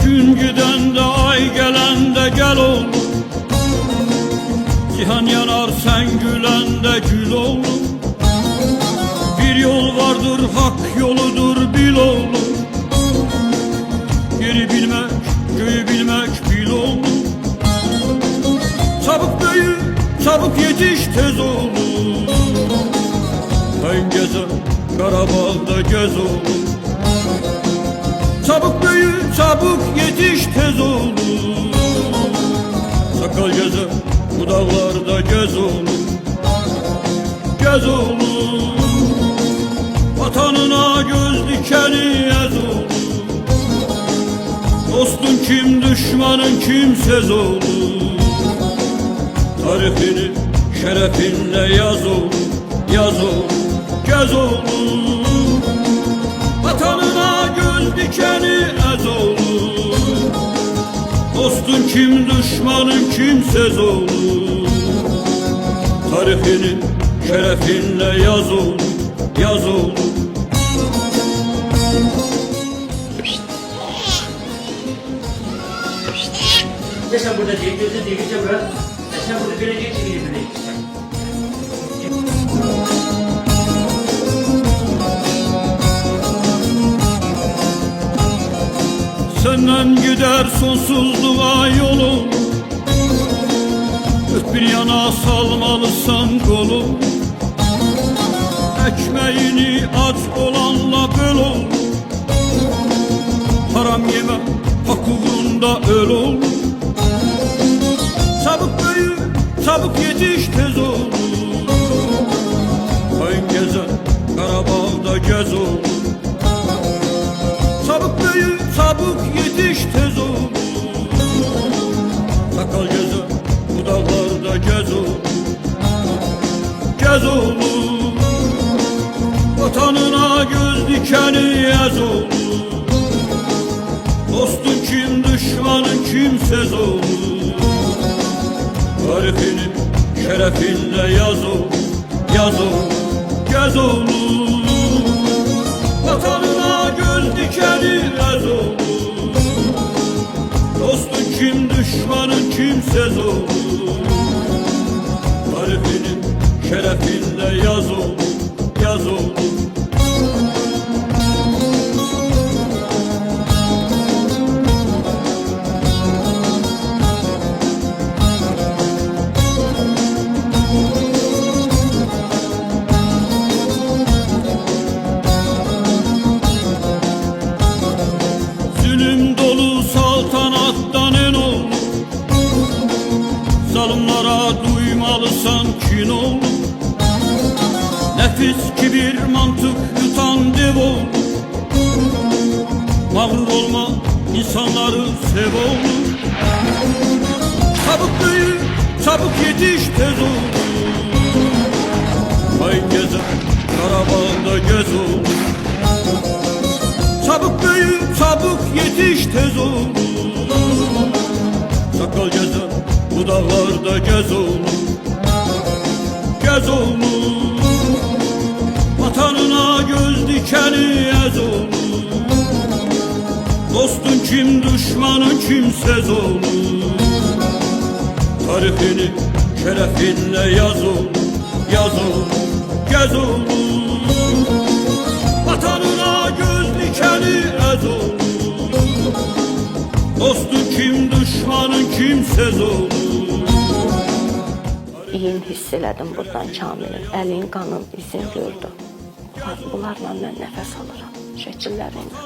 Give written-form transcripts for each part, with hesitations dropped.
Gün gidende ay gelende gel oğlum, cihan yanar sen gülende gül oğlum. Bir yol vardır hak yoludur bil oğlum, yeri bilmek göğü bilmek bil oğlum. Çabuk büyü çabuk yetiş tez oğlum, ben gezer Karabağ'da gez oğlum. Çabuk büyü çabuk yetiş tez oğlum, sakal gezer bu dağlarda gez oğlum. Gez oğlum, vatanına göz dikeni ez oğlum. Dostun kim düşmanın kimsez oğlum, tarihini şerefinle yaz oğlum. Yaz oğlum, gez oğlum, vatanına göz dikeni ez oğlum. Dostun kim düşmanın kimsez oğlum, tarihini şerefinle yaz oğlum. Yaz oğlum. Sen burada değil, gözü değil, sen burada geleceksin gibi bir Senden gider sonsuzluğa yolum, öp bir yana salmalısan kolu. Ekmeğini aç olanla böl ol, haram yeme hak uğrunda öl ol. Çabuk büyü çabuk yetiş tez ol, kayın gezer Karabağ'da gez ol. Çabuk büyü çabuk yetiş tez ol, sakal gezer bu dağlarda gez ol. Gez oğlum, vatanına göz dikeni ez oğlum. Dostun kim düşmanın kimsez oğlum, tarihini şerefinle yaz oğlum. Yaz oğlum, gez oğlum, vatanına göz dikeni ez oğlum. Dostun kim düşmanın kimsez oğlum, tarihini şerefinle yaz oğlum. Yaz oğlum. Zulüm dolu saltanattan en ol, zalimlara duymalısan kin ol. Nefis kibir mantık yutan dev ol, mağrur olma insanları sev ol. Çabuk büyü çabuk yetiş tez ol, kayın gezer Karabağ'da gez ol. Çabuk büyü çabuk yetiş tez ol, sakal gezer bu dağlarda gez ol. Gez oğlum, vatanına göz dikeni ez oğlum. Dostun kim düşmanın kimsez oğlum, tarihini şerefinle yaz oğlum. Yaz oğlum, gez oğlum, vatanına göz dikeni ez oğlum. Dostun kim düşmanın kimsez oğlum. İyiyim hiss elədim buradan Kamilin, əlin, qanın, izin gördüm. Bunlarla mən nəfəs alıram, şəkillərimlə.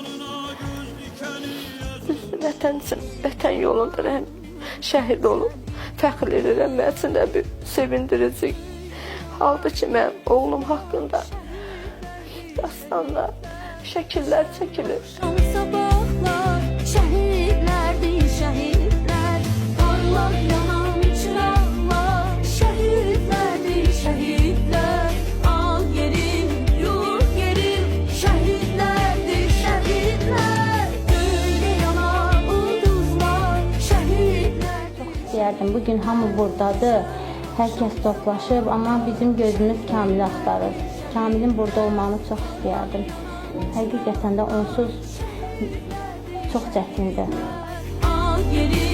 Vətən üçün, vətən yolundur həm şəhid olub, fəxr edirəm, mən üçün də bir sevindirici. Halbuki ki, mən oğlum haqqında dastanlar, şəkillər çəkilir. Sabahlar, şəhidlərdir şəhidlər, parlaq yanan çıraqlar, şəhidlərdir şəhidlər, al yerim, yurt yerim, şəhidlərdir şəhidlər. istəyərdim. Bugün hamı buradadır, hər kəs toplaşıb, amma bizim gözümüz Kamili axtarır. Kamilin burada olmağını çox istəyərdim. Həqiqətən də onsuz çox çətindir. Al geri